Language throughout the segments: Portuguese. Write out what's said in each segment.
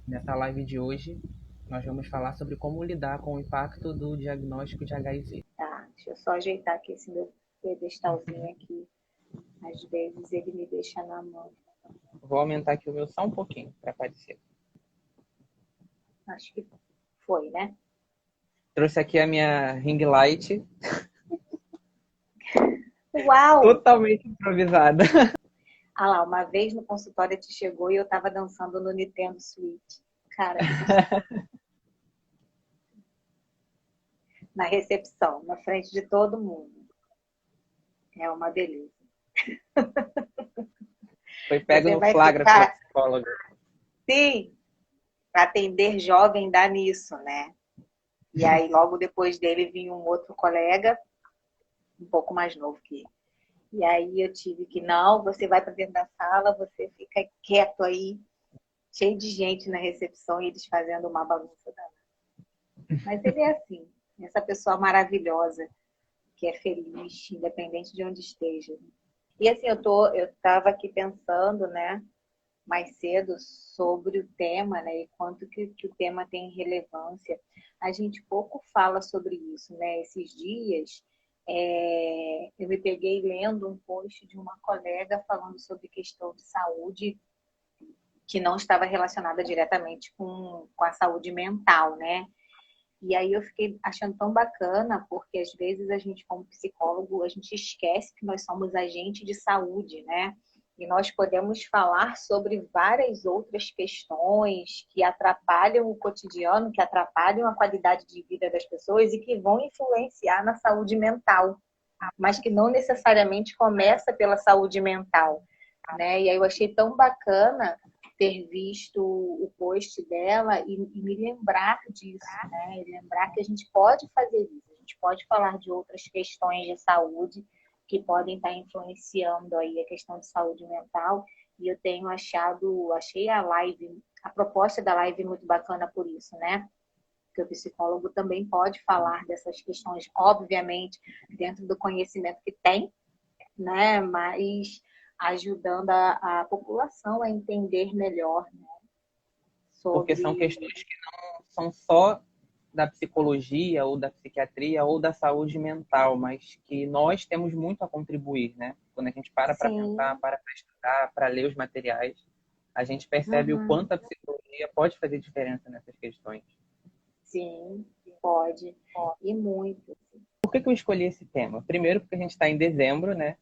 Nessa live de hoje, nós vamos falar sobre como lidar com o impacto do diagnóstico de HIV. Tá, deixa eu só ajeitar aqui esse meu pedestalzinho aqui. Às vezes ele me deixa na mão. Vou aumentar aqui o meu só um pouquinho para aparecer. Acho que foi, né? Trouxe aqui a minha ring light, Uau! totalmente improvisada. Ah lá, uma vez no consultório te chegou e eu tava dançando no Nintendo Switch. Cara, na recepção, na frente de todo mundo. É uma beleza. Foi pego Você no vai flagra pela ficar, psicóloga. sim, atender jovem dá nisso, né? E aí, logo depois dele, vinha um outro colega, um pouco mais novo que ele. E aí eu tive que, não, você vai para dentro da sala, você fica quieto aí, cheio de gente na recepção e eles fazendo uma bagunça danada. Mas ele é assim, essa pessoa maravilhosa, que é feliz, independente de onde esteja. E assim, eu estava aqui pensando, né, mais cedo sobre o tema, né, e quanto que o tema tem relevância. A gente pouco fala sobre isso, né? Esses dias eu me peguei lendo um post de uma colega falando sobre questão de saúde que não estava relacionada diretamente com a saúde mental, né? E aí eu fiquei achando tão bacana, porque às vezes a gente, como psicólogo, a gente esquece que nós somos agente de saúde, né? E nós podemos falar sobre várias outras questões que atrapalham o cotidiano, que atrapalham a qualidade de vida das pessoas e que vão influenciar na saúde mental, mas que não necessariamente começa pela saúde mental, né? E aí eu achei tão bacana ter visto o post dela e me lembrar disso, né? E lembrar que a gente pode fazer isso, a gente pode falar de outras questões de saúde que podem estar influenciando aí a questão de saúde mental. E eu tenho achei a proposta da live muito bacana por isso, né? Que o psicólogo também pode falar dessas questões, obviamente, dentro do conhecimento que tem, né? Mas ajudando a população a entender melhor, né? Porque são Sobre. questões que não são só da psicologia ou da psiquiatria ou da saúde mental, mas que nós temos muito a contribuir, né? Quando a gente para pensar, Sim, para estudar, para ler os materiais, a gente percebe o uhum, quanto a psicologia pode fazer diferença nessas questões. sim, pode. E muito. Por que eu escolhi esse tema? Primeiro, porque a gente está em dezembro, né?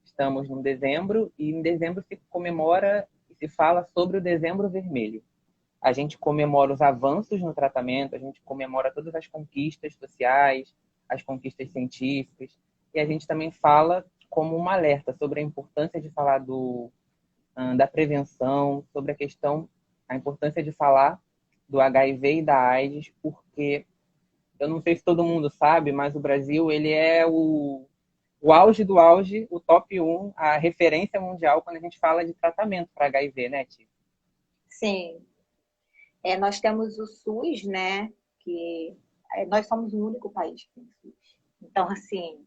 Estamos em dezembro e em dezembro se comemora e se fala sobre o Dezembro Vermelho. A gente comemora os avanços no tratamento, a gente comemora todas as conquistas sociais, as conquistas científicas, e a gente também fala como um alerta sobre a importância de falar da prevenção, sobre a importância de falar do HIV e da AIDS, porque eu não sei se todo mundo sabe, mas o Brasil ele é o auge do auge, o top um, a referência mundial quando a gente fala de tratamento para HIV, né, Ti? Sim. Nós temos o SUS, né? Que nós somos o único país que tem SUS. Então, assim,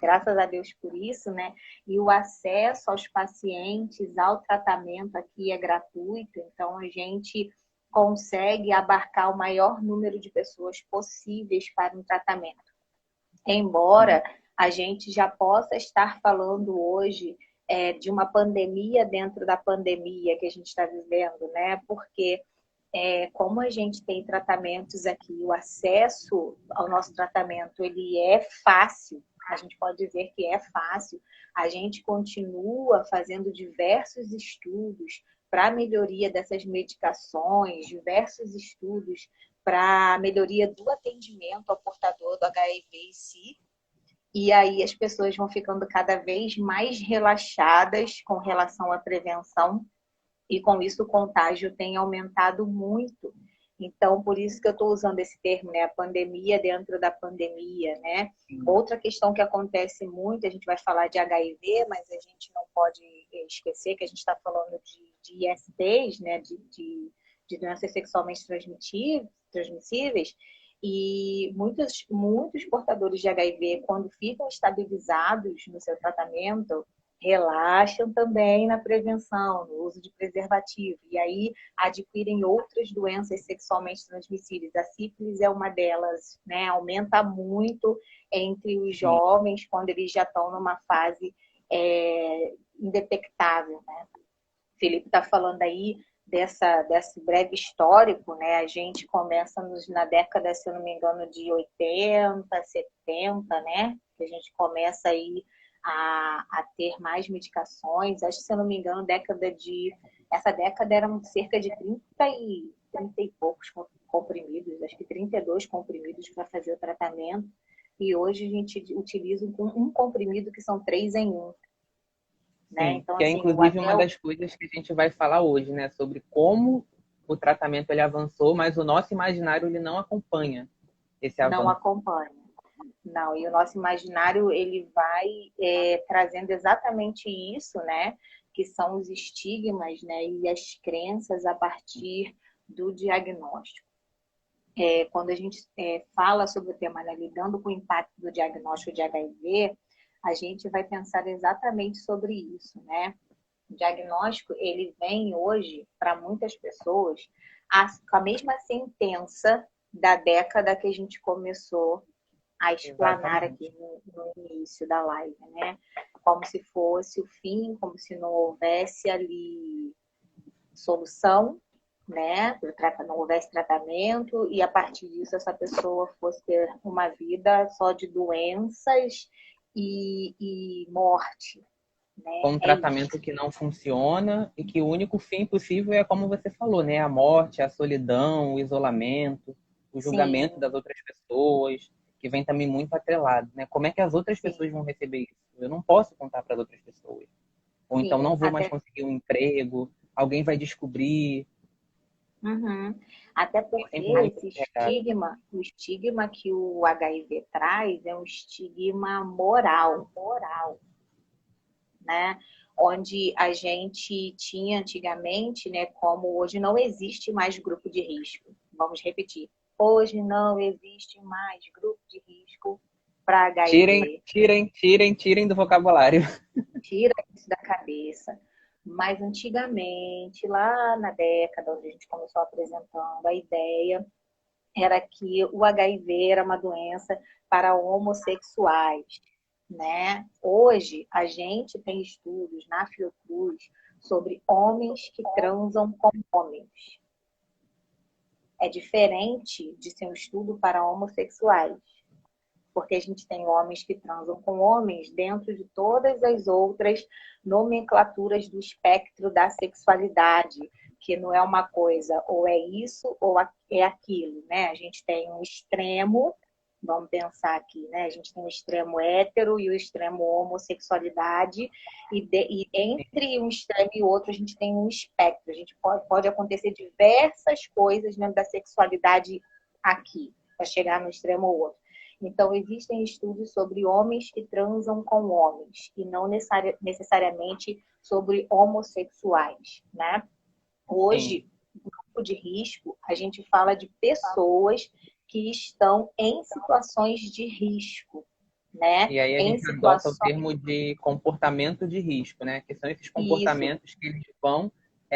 graças a Deus por isso, né? E o acesso aos pacientes ao tratamento aqui é gratuito, então a gente consegue abarcar o maior número de pessoas possíveis para um tratamento. Embora a gente já possa estar falando hoje de uma pandemia dentro da pandemia que a gente está vivendo, né? Porque como a gente tem tratamentos aqui, o acesso ao nosso tratamento ele é fácil, a gente pode dizer que é fácil, a gente continua fazendo diversos estudos para a melhoria dessas medicações, diversos estudos para a melhoria do atendimento ao portador do HIV-C, e aí as pessoas vão ficando cada vez mais relaxadas com relação à prevenção e com isso o contágio tem aumentado muito. Então, por isso que eu estou usando esse termo, né? A pandemia dentro da pandemia, né? Outra questão que acontece muito, a gente vai falar de HIV, mas a gente não pode esquecer que a gente está falando de ISTs, né? De doenças sexualmente transmissíveis, e muitos portadores de HIV, quando ficam estabilizados no seu tratamento, relaxam também na prevenção, no uso de preservativo, e aí adquirem outras doenças sexualmente transmissíveis. A sífilis é uma delas, né? Aumenta muito entre os Sim. jovens quando eles já estão numa fase indetectável, né? O Felipe está falando aí desse breve histórico, né? A gente começa na década, se eu não me engano, de 80, 70, né? Que a gente começa aí a ter mais medicações. Acho que, se eu não me engano, essa década eram cerca de 30 e poucos comprimidos, acho que 32 comprimidos para fazer o tratamento. E hoje a gente utiliza um comprimido que são 3 em 1. Né? Sim, Então, que é assim, inclusive uma das coisas que a gente vai falar hoje, né? Sobre como o tratamento ele avançou, mas o nosso imaginário ele não acompanha esse não avanço. acompanha. Não, e o nosso imaginário ele vai trazendo exatamente isso, né? Que são os estigmas, né? E as crenças a partir do diagnóstico. Quando a gente fala sobre o tema, né, lidando com o impacto do diagnóstico de HIV, a gente vai pensar exatamente sobre isso, né? O diagnóstico, ele vem hoje, para muitas pessoas, com a mesma sentença da década que a gente começou a explanar aqui no início da live, né? Como se fosse o fim, como se não houvesse ali solução, né? Não houvesse tratamento, e a partir disso essa pessoa fosse ter uma vida só de doenças e morte. Né? Com um tratamento que não funciona e que o único fim possível é, como você falou, né? A morte, a solidão, o isolamento, o julgamento Sim. das outras pessoas, que vem também muito atrelado, né? Como é que as outras Sim. pessoas vão receber isso? Eu não posso contar para as outras pessoas. Ou então Sim, não vou mais conseguir um emprego, alguém vai descobrir. Uhum. Até Tem porque sempre mais esse recado. o estigma que o HIV traz é um estigma moral, né? Onde a gente tinha antigamente, né? Como hoje não existe mais grupo de risco. Vamos repetir. Hoje não existe mais grupo de risco para Tirem, HIV. tirem, tirem, tirem do vocabulário. Tira isso da cabeça. Mas antigamente, lá na década onde a gente começou apresentando a ideia, era que o HIV era uma doença para homossexuais, né? Hoje, a gente tem estudos na Fiocruz sobre homens que transam com homens. É diferente de ser um estudo para homossexuais, porque a gente tem homens que transam com homens dentro de todas as outras nomenclaturas do espectro da sexualidade, que não é uma coisa ou é isso ou é aquilo, né? A gente tem um extremo, vamos pensar aqui, né? A gente tem o extremo hétero e o extremo homossexualidade, e entre um extremo e outro a gente tem um espectro. A gente pode acontecer diversas coisas dentro da sexualidade aqui, para chegar no extremo ou outro. Então, existem estudos sobre homens que transam com homens e não necessariamente sobre homossexuais, né? Sim. Hoje, grupo de risco, a gente fala de pessoas que estão em situações de risco, né? E aí a Em gente adota o situações... termo de comportamento de risco, né? Que são esses Isso, comportamentos que eles vão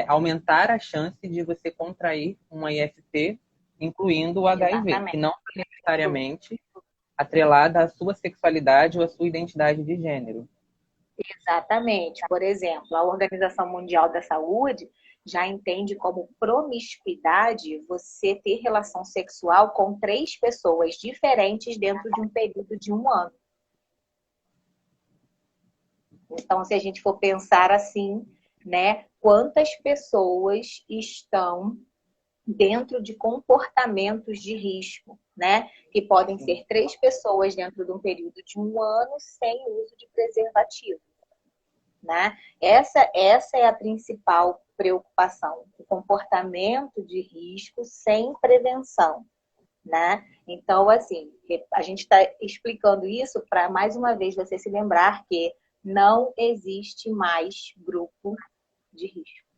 aumentar a chance de você contrair uma IST, incluindo o HIV, que exatamente. não está necessariamente atrelada à sua sexualidade ou à sua identidade de gênero. Exatamente. Por exemplo, a Organização Mundial da Saúde já entende como promiscuidade você ter relação sexual com 3 pessoas diferentes dentro de um período de 1 ano. Então, se a gente for pensar assim, né, quantas pessoas estão dentro de comportamentos de risco, né? Que podem Sim. ser 3 pessoas dentro de um período de 1 ano sem uso de preservativo. Né? Essa é a principal preocupação, o comportamento de risco sem prevenção. Né? Então, assim, a gente está explicando isso para, mais uma vez, você se lembrar que não existe mais grupo de risco.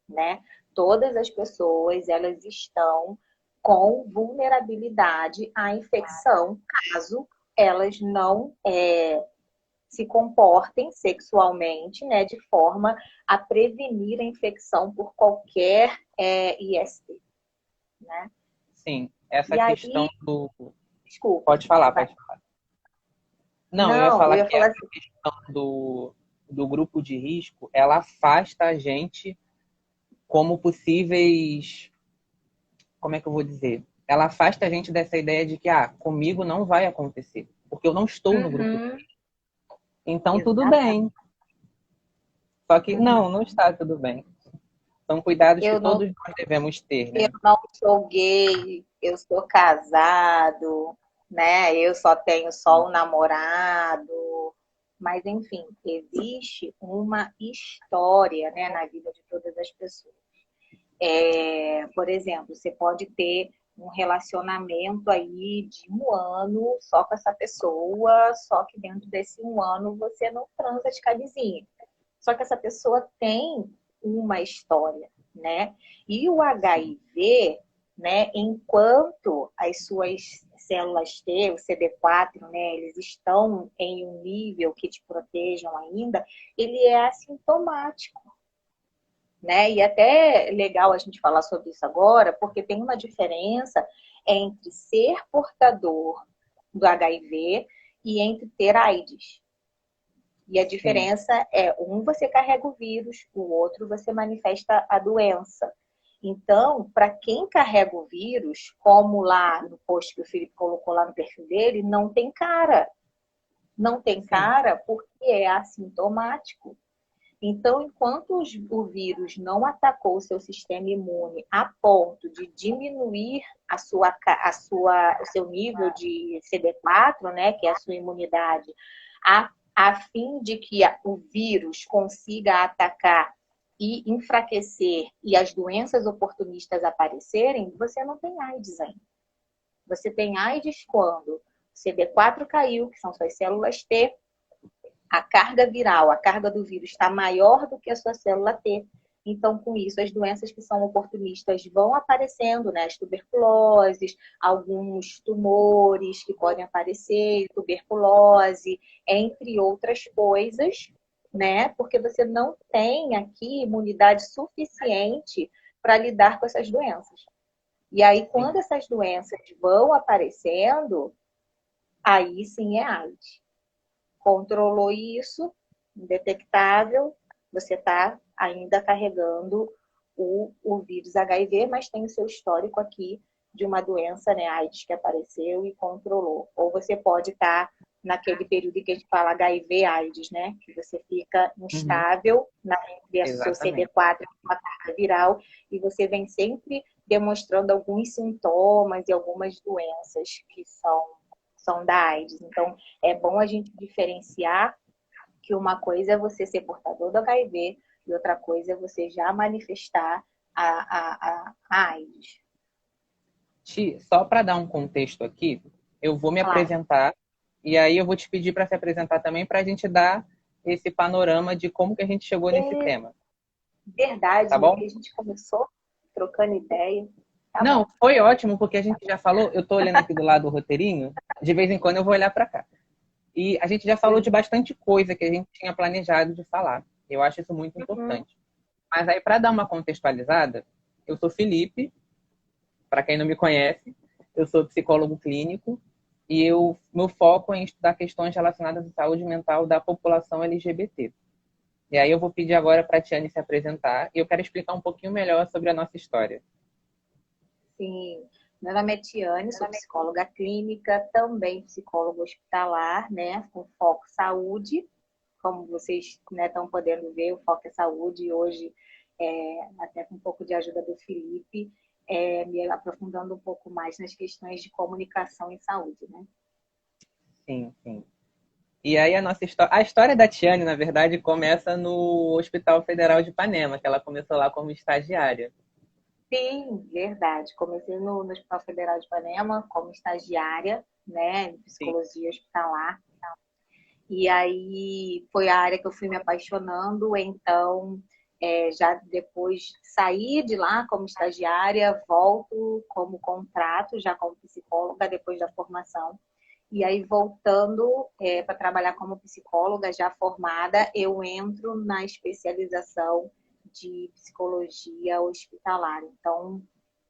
Né? Todas as pessoas, elas estão com vulnerabilidade à infecção, caso elas não se comportem sexualmente, né, de forma a prevenir a infecção por qualquer IST, né? Sim, essa E aí, questão do... desculpa, Pode falar, vai. pode falar. Não, eu ia Não, eu falar ia que falar essa assim, questão do grupo de risco, ela afasta a gente como possíveis... Como é que eu vou dizer? Ela afasta a gente dessa ideia de que, comigo não vai acontecer, porque eu não estou no grupo. uhum, Então, tudo exatamente. bem. Só que, Uhum. não está tudo bem. São cuidados que Eu não, todos nós devemos ter, eu né? não sou gay, eu sou casado, né? Eu só tenho só um namorado. Mas, enfim, existe uma história, né, na vida de todas as pessoas. Por exemplo, você pode ter um relacionamento aí de um ano só com essa pessoa, só que dentro desse um ano você não transa de camisinha. Só que essa pessoa tem uma história, né? E o HIV, né, enquanto as suas células T, o CD4, né, eles estão em um nível que te protejam ainda, ele é assintomático, né? E até é legal a gente falar sobre isso agora, porque tem uma diferença entre ser portador do HIV e entre ter AIDS. E a Sim, diferença é, um você carrega o vírus, o outro você manifesta a doença. Então, para quem carrega o vírus, como lá no post que o Felipe colocou lá no perfil dele, não tem cara. Não tem sim, cara porque é assintomático. Então, enquanto o vírus não atacou o seu sistema imune a ponto de diminuir o seu nível de CD4, né, que é a sua imunidade, a fim de que o vírus consiga atacar e enfraquecer e as doenças oportunistas aparecerem, você não tem AIDS ainda. Você tem AIDS quando o CD4 caiu, que são suas células T, a carga viral, a carga do vírus está maior do que a sua célula T. Então, com isso, as doenças que são oportunistas vão aparecendo, né? As tuberculoses, alguns tumores que podem aparecer, tuberculose, entre outras coisas, né? Porque você não tem aqui imunidade suficiente para lidar com essas doenças. E aí, sim. quando essas doenças vão aparecendo, aí sim é AIDS. Controlou isso, indetectável, você está ainda carregando o vírus HIV, mas tem o seu histórico aqui de uma doença, né, AIDS, que apareceu e controlou. Ou você pode estar naquele período que a gente fala HIV-AIDS, né, que você fica Uhum, instável entre o seu exatamente. CD4 e a carga viral, e você vem sempre demonstrando alguns sintomas e algumas doenças que são da AIDS. Então, é bom a gente diferenciar que uma coisa é você ser portador do HIV e outra coisa é você já manifestar a AIDS. Só para dar um contexto aqui, eu vou me Claro. apresentar e aí eu vou te pedir para se apresentar também para a gente dar esse panorama de como que a gente chegou nesse É tema, verdade, tá né? bom? Que a gente começou trocando ideia. Tá Não, bom. foi ótimo porque a gente já falou, eu estou olhando aqui do lado do roteirinho, de vez em quando eu vou olhar para cá. E a gente já falou de bastante coisa que a gente tinha planejado de falar. Eu acho isso muito Uhum. importante. Mas aí, para dar uma contextualizada, eu sou Felipe, para quem não me conhece, eu sou psicólogo clínico e meu foco é em estudar questões relacionadas à saúde mental da população LGBT. E aí eu vou pedir agora para a Tiane se apresentar e eu quero explicar um pouquinho melhor sobre a nossa história. Sim. Meu nome é Tiane, sou psicóloga clínica, também psicóloga hospitalar, né? Com foco saúde. Como vocês, né, estão podendo ver, o foco é saúde. E hoje, até com um pouco de ajuda do Felipe, me aprofundando um pouco mais nas questões de comunicação em saúde, né? Sim, sim. E aí a história da Tiane, na verdade, começa no Hospital Federal de Ipanema, que ela começou lá como estagiária. Sim, verdade. Comecei no Hospital Federal de Ipanema como estagiária, né, em Sim. psicologia hospitalar. E aí foi a área que eu fui me apaixonando, então já depois saí de lá como estagiária, volto como contrato, já como psicóloga depois da formação. E aí, voltando para trabalhar como psicóloga já formada, eu entro na especialização de psicologia hospitalar. Então,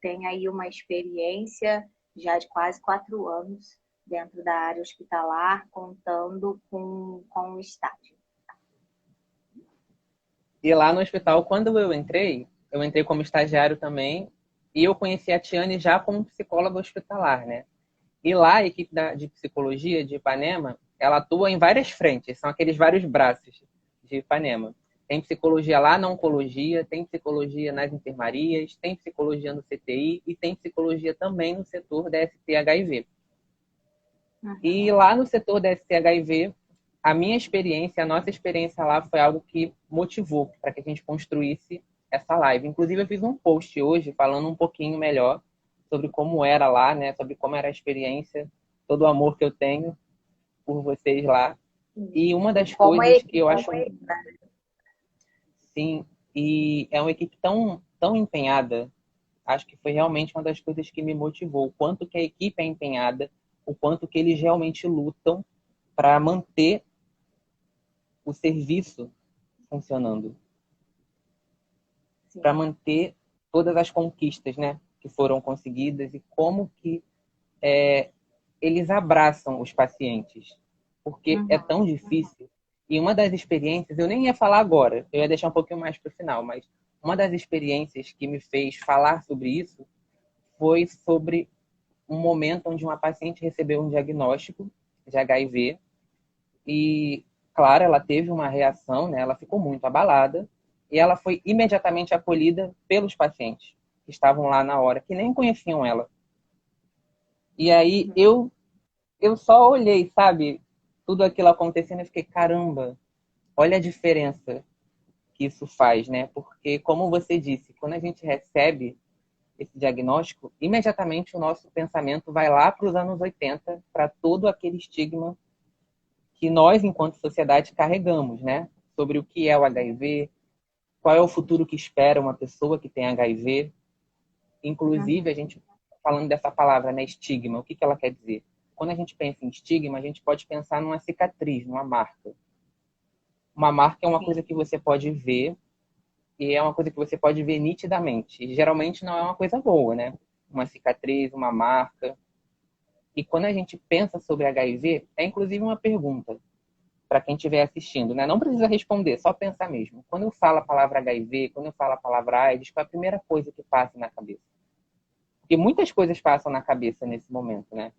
tem aí uma experiência já de quase 4 anos dentro da área hospitalar, contando com o estágio. E lá no hospital, quando eu entrei como estagiário também, e eu conheci a Tiane já como psicóloga hospitalar, né? E lá, a equipe de psicologia de Ipanema, ela atua em várias frentes, são aqueles vários braços de Ipanema. Tem psicologia lá na oncologia, tem psicologia nas enfermarias, tem psicologia no CTI e tem psicologia também no setor da ST-HIV. E lá no setor da ST-HIV, a minha experiência, a nossa experiência lá foi algo que motivou para que a gente construísse essa live. Inclusive, eu fiz um post hoje falando um pouquinho melhor sobre como era lá, né? Sobre como era a experiência, todo o amor que eu tenho por vocês lá. E uma das coisas que eu acho... Sim, e é uma equipe tão empenhada. Acho que foi realmente uma das coisas que me motivou. O quanto que a equipe é empenhada, o quanto que eles realmente lutam para manter o serviço funcionando, para manter todas as conquistas, né, que foram conseguidas e como que eles abraçam os pacientes, porque é tão difícil. E uma das experiências, eu nem ia falar agora, eu ia deixar um pouquinho mais para o final, mas uma das experiências que me fez falar sobre isso foi sobre um momento onde uma paciente recebeu um diagnóstico de HIV e, claro, ela teve uma reação, né? Ela ficou muito abalada e ela foi imediatamente acolhida pelos pacientes que estavam lá na hora, que nem conheciam ela. E aí eu só olhei, sabe, tudo aquilo acontecendo e fiquei, caramba, olha a diferença que isso faz, né? Porque, como você disse, quando a gente recebe esse diagnóstico, imediatamente o nosso pensamento vai lá para os anos 80, para todo aquele estigma que nós, enquanto sociedade, carregamos, né? Sobre o que é o HIV, qual é o futuro que espera uma pessoa que tem HIV. Inclusive, a gente falando dessa palavra, né, estigma, o que ela quer dizer? Quando a gente pensa em estigma, a gente pode pensar numa cicatriz, numa marca. Uma marca é uma coisa que você pode ver e é uma coisa que você pode ver nitidamente. E geralmente não é uma coisa boa, né? Uma cicatriz, uma marca. E quando a gente pensa sobre HIV, é inclusive uma pergunta para quem estiver assistindo, né? Não precisa responder, só pensar mesmo. Quando eu falo a palavra HIV, quando eu falo a palavra AIDS, qual é a primeira coisa que passa na cabeça? Porque muitas coisas passam na cabeça nesse momento, né?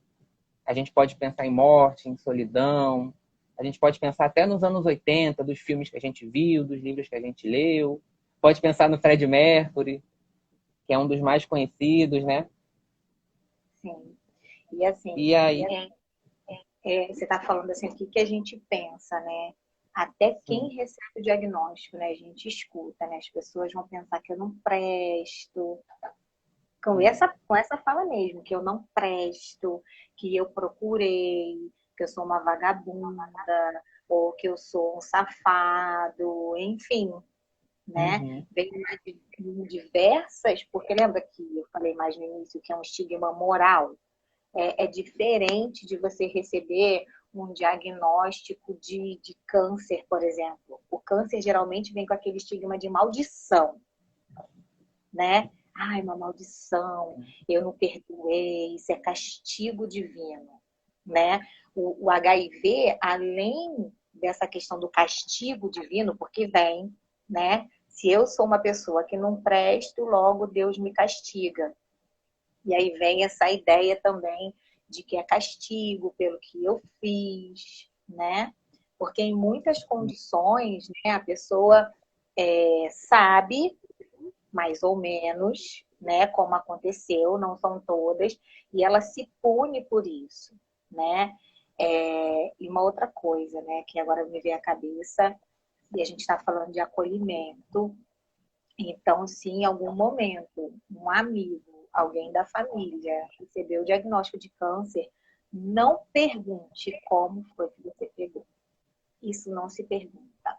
A gente pode pensar em morte, em solidão, a gente pode pensar até nos anos 80, dos filmes que a gente viu, dos livros que a gente leu, pode pensar no Fred Mercury, que é um dos mais conhecidos, né? Sim. E assim, E aí, você está falando assim, o que que a gente pensa, né? Até quem sim, recebe o diagnóstico, né? A gente escuta, né? As pessoas vão pensar que eu não presto, com essa fala mesmo, que eu não presto, que eu procurei, que eu sou uma vagabunda, ou que eu sou um safado, enfim, né? uhum, Vem diversas, porque lembra que eu falei mais no início que é um estigma moral? É diferente de você receber um diagnóstico de câncer, por exemplo. O câncer geralmente vem com aquele estigma de maldição, né? Ai, uma maldição, eu não perdoei, isso é castigo divino, né? O HIV, além dessa questão do castigo divino, porque vem, né? Se eu sou uma pessoa que não presto, logo Deus me castiga. E aí vem essa ideia também de que é castigo pelo que eu fiz, né? Porque em muitas condições, né, a pessoa sabe mais ou menos, né, como aconteceu, não são todas, e ela se pune por isso, né? E uma outra coisa, né, que agora me veio à cabeça, e a gente está falando de acolhimento, então, se em algum momento um amigo, alguém da família recebeu o diagnóstico de câncer, não pergunte como foi que você pegou. Isso não se pergunta,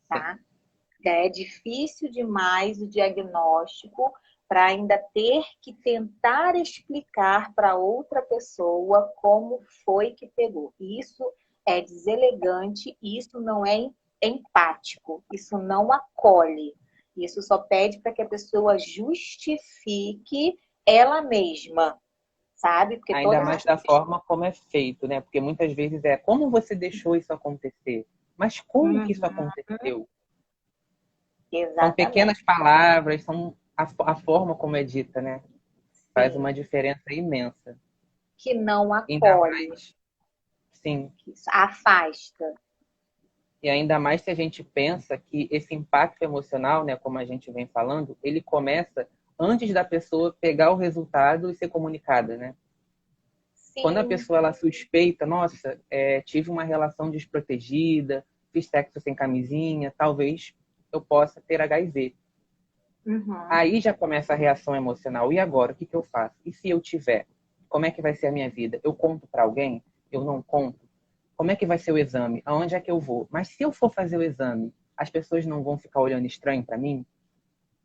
sim, tá? É difícil demais o diagnóstico para ainda ter que tentar explicar para outra pessoa como foi que pegou. Isso é deselegante, isso não é empático, isso não acolhe. Isso só pede para que a pessoa justifique ela mesma, sabe? Porque Ainda mais da forma como é feito, né? Porque muitas vezes é como você deixou isso acontecer. Mas como que isso aconteceu? São Exatamente. pequenas palavras, são a forma como é dita, né? Faz Sim. uma diferença imensa. Que não Ainda acolhe, mais, sim. que afasta. E ainda mais se a gente pensa que esse impacto emocional, né, como a gente vem falando, ele começa antes da pessoa pegar o resultado e ser comunicada, né? Quando a Sim. pessoa ela suspeita, nossa, tive uma relação desprotegida, fiz sexo sem camisinha, talvez eu possa ter HIV. Uhum. Aí já começa a reação emocional. E agora, o que eu faço? E se eu tiver? Como é que vai ser a minha vida? Eu conto para alguém? Eu não conto? Como é que vai ser o exame? Aonde é que eu vou? Mas se eu for fazer o exame, as pessoas não vão ficar olhando estranho para mim?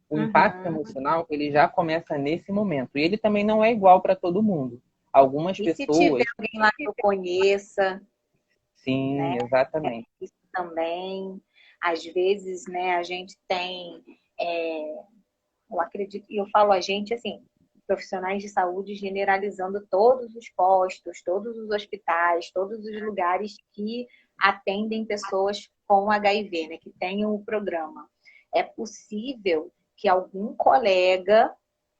O impacto Uhum. emocional, ele já começa nesse momento. E ele também não é igual para todo mundo. Algumas E se tiver pessoas, alguém lá que eu conheça, né? sim, exatamente. Isso também. Às vezes, né, a gente tem, eu acredito, e eu falo a gente assim, profissionais de saúde generalizando todos os postos, todos os hospitais, todos os lugares que atendem pessoas com HIV, né, que tenham o programa. É possível que algum colega,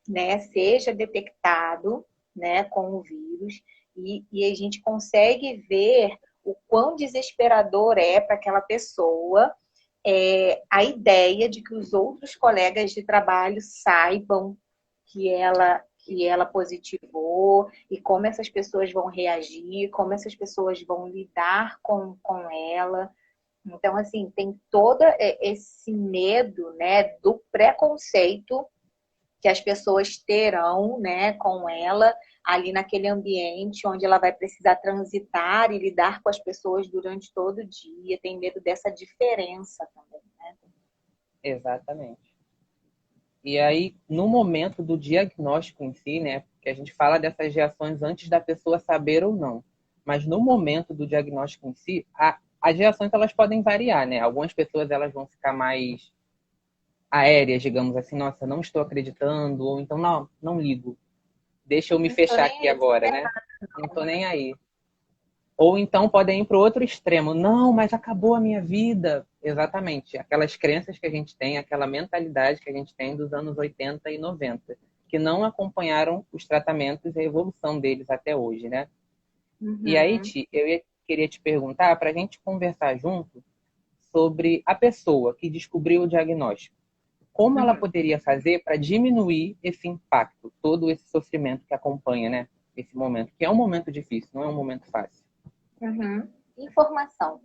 né, seja detectado, né, com o vírus e a gente consegue ver o quão desesperador é para aquela pessoa a ideia de que os outros colegas de trabalho saibam que ela positivou e como essas pessoas vão reagir, como essas pessoas vão lidar com ela. Então, assim, tem todo esse medo, né, do preconceito que as pessoas terão, né, com ela ali naquele ambiente onde ela vai precisar transitar e lidar com as pessoas durante todo o dia. Tem medo dessa diferença também, né? Exatamente. E aí, no momento do diagnóstico em si, né, que a gente fala dessas reações antes da pessoa saber ou não, mas no momento do diagnóstico em si, as reações elas podem variar, né? Algumas pessoas elas vão ficar mais aéreas, digamos assim, nossa, não estou acreditando, ou então, não, não ligo, deixa eu me Não tô fechar nem aqui aí, agora, né? Não estou nem aí. Ou então podem ir para o outro extremo. Não, mas acabou a minha vida. Exatamente. Aquelas crenças que a gente tem, aquela mentalidade que a gente tem dos anos 80 e 90, que não acompanharam os tratamentos e a evolução deles até hoje, né? E aí, Uhum. Ti, queria te perguntar para a gente conversar junto sobre a pessoa que descobriu o diagnóstico. Como ela Uhum. poderia fazer para diminuir esse impacto, todo esse sofrimento que acompanha, né? Esse momento, que é um momento difícil, não é um momento fácil. Uhum. Informação.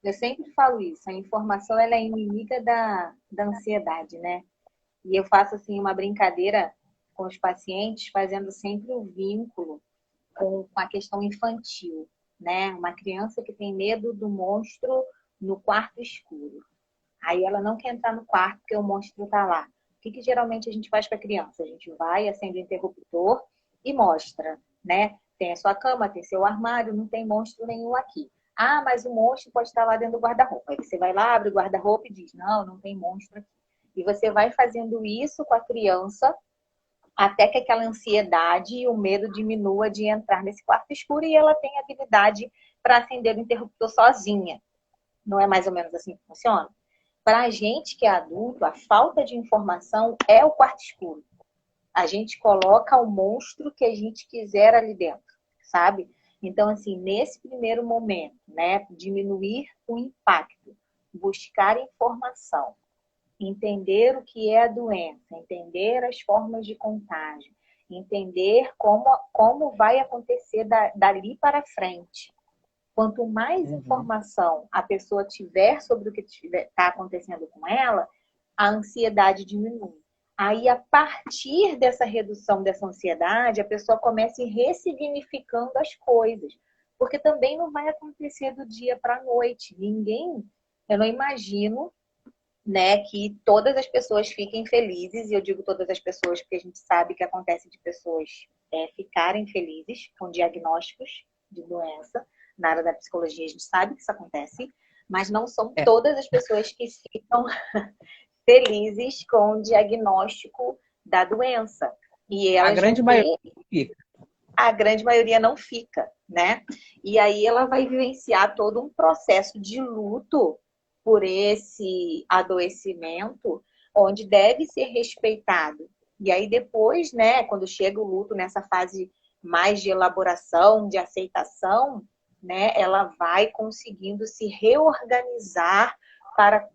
Eu sempre falo isso, a informação ela é inimiga da ansiedade, né? E eu faço assim uma brincadeira com os pacientes, fazendo sempre o vínculo com a questão infantil, né? Uma criança que tem medo do monstro no quarto escuro. Aí ela não quer entrar no quarto porque o monstro está lá. O que geralmente a gente faz para a criança? A gente vai, acende o interruptor e mostra, né? Tem a sua cama, tem seu armário, não tem monstro nenhum aqui. Ah, mas o monstro pode estar lá dentro do guarda-roupa. Aí você vai lá, abre o guarda-roupa e diz: não, não tem monstro aqui. E você vai fazendo isso com a criança até que aquela ansiedade e o medo diminua de entrar nesse quarto escuro e ela tem habilidade para acender o interruptor sozinha. Não é mais ou menos assim que funciona? Para a gente que é adulto, a falta de informação é o quarto escuro. A gente coloca o monstro que a gente quiser ali dentro, sabe? Então, assim, nesse primeiro momento, né, diminuir o impacto, buscar informação, entender o que é a doença, entender as formas de contágio, entender como vai acontecer dali para frente. Quanto mais Uhum. informação a pessoa tiver sobre o que está acontecendo com ela, a ansiedade diminui. Aí, a partir dessa redução dessa ansiedade, a pessoa começa a ir ressignificando as coisas. Porque também não vai acontecer do dia para a noite. Ninguém, eu não imagino né, que todas as pessoas fiquem felizes, e eu digo todas as pessoas porque a gente sabe que acontece de pessoas ficarem felizes com diagnósticos de doença. Na área da psicologia a gente sabe que isso acontece, mas não são É, todas as pessoas que ficam felizes com o diagnóstico da doença. E a elas grande vão maioria ter, fica. a grande maioria não fica, né? E aí ela vai vivenciar todo um processo de luto por esse adoecimento, onde deve ser respeitado. E aí depois, né, quando chega o luto nessa fase mais de elaboração, de aceitação, né, ela vai conseguindo se reorganizar para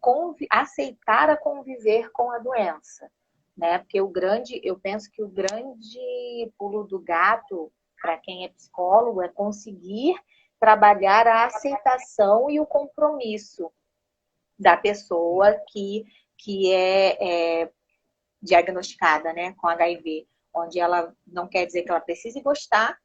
aceitar a conviver com a doença, né? Porque eu penso que o grande pulo do gato para quem é psicólogo é conseguir trabalhar a aceitação e o compromisso da pessoa que é diagnosticada, né, com HIV, onde ela não quer dizer que ela precise gostar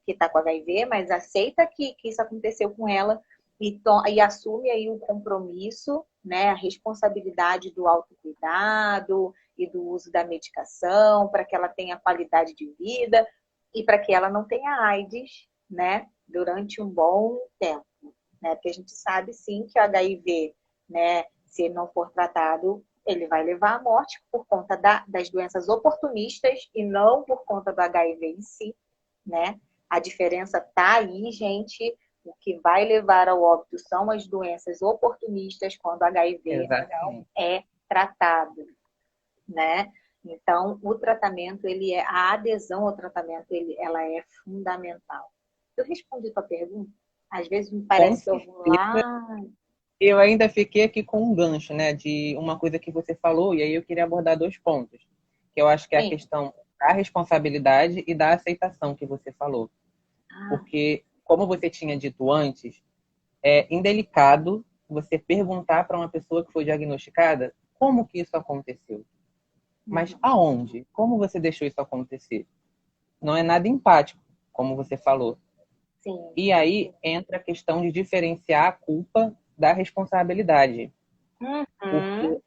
que está com HIV, mas aceita que isso aconteceu com ela e assume aí o compromisso, né, a responsabilidade do autocuidado e do uso da medicação para que ela tenha qualidade de vida e para que ela não tenha AIDS, né, durante um bom tempo, né? Porque a gente sabe sim que o HIV, né, se ele não for tratado, ele vai levar à morte por conta das doenças oportunistas e não por conta do HIV em si, né? A diferença tá aí, gente. O que vai levar ao óbito são as doenças oportunistas quando o HIV não Exatamente. é tratado, né? Então, o tratamento, a adesão ao tratamento, ela é fundamental. Eu respondi a tua pergunta? Às vezes me Com parece que eu vou certeza. lá. Eu ainda fiquei aqui com um gancho, né, de uma coisa que você falou, e aí eu queria abordar dois pontos, que eu acho que é a Sim. questão da responsabilidade e da aceitação que você falou. Ah, Porque, como você tinha dito antes, é indelicado você perguntar para uma pessoa que foi diagnosticada como que isso aconteceu. Mas uhum. aonde? Como você deixou isso acontecer? Não é nada empático, como você falou. Sim. E aí entra a questão de diferenciar a culpa da responsabilidade. Uhum. Porque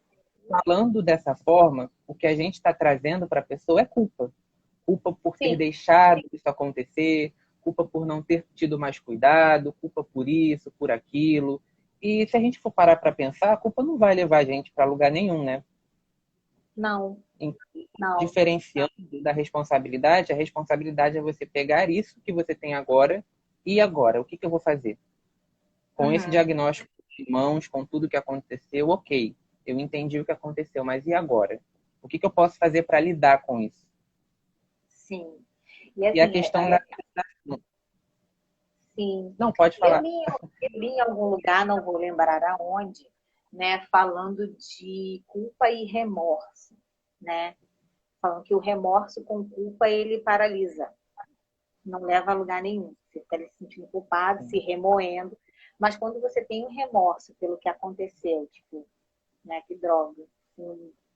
falando dessa forma, o que a gente está trazendo para a pessoa é culpa. Culpa por ter Sim. deixado isso acontecer, culpa por não ter tido mais cuidado, culpa por isso, por aquilo. E se a gente for parar para pensar, a culpa não vai levar a gente para lugar nenhum, né? Não, Então, não. diferenciando da responsabilidade, a responsabilidade é você pegar isso que você tem agora e agora, o que eu vou fazer? Com esse Uhum. diagnóstico em mãos, com tudo que aconteceu, ok, eu entendi o que aconteceu, mas e agora? O que eu posso fazer para lidar com isso? Sim. E E a assim, questão da. sim. Não, pode Eu falar. li, eu li em algum lugar, não vou lembrar aonde, né, falando de culpa e remorso, né? Falando que o remorso com culpa ele paralisa, não leva a lugar nenhum. Você fica ali se sentindo culpado, se remoendo. Mas quando você tem um remorso pelo que aconteceu, tipo, né, que droga,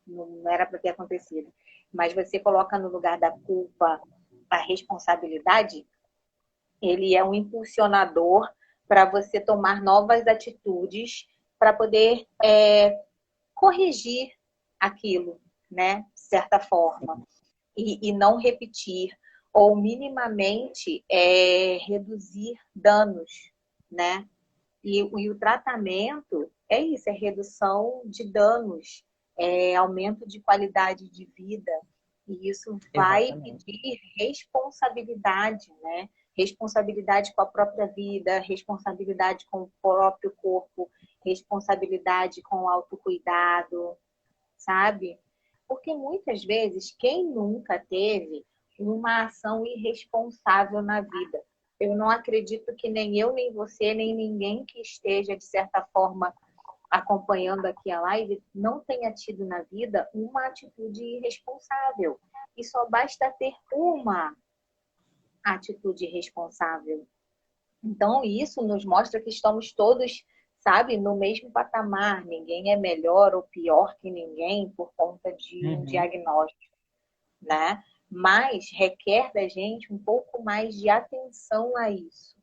não era para ter acontecido. Mas você coloca no lugar da culpa a responsabilidade, ele é um impulsionador para você tomar novas atitudes para poder corrigir aquilo, né? De certa forma. E não repetir, ou minimamente reduzir danos, né? E o tratamento é isso, é redução de danos, é aumento de qualidade de vida. E isso vai Exatamente. pedir responsabilidade, né? Responsabilidade com a própria vida, responsabilidade com o próprio corpo, responsabilidade com o autocuidado, sabe? Porque muitas vezes, quem nunca teve uma ação irresponsável na vida? Eu não acredito que nem eu, nem você, nem ninguém que esteja, de certa forma, acompanhando aqui a live, não tenha tido na vida uma atitude irresponsável. E só basta ter uma atitude irresponsável. Então, isso nos mostra que estamos todos, sabe, no mesmo patamar. Ninguém é melhor ou pior que ninguém por conta de um Uhum. diagnóstico, né? Mas requer da gente um pouco mais de atenção a isso,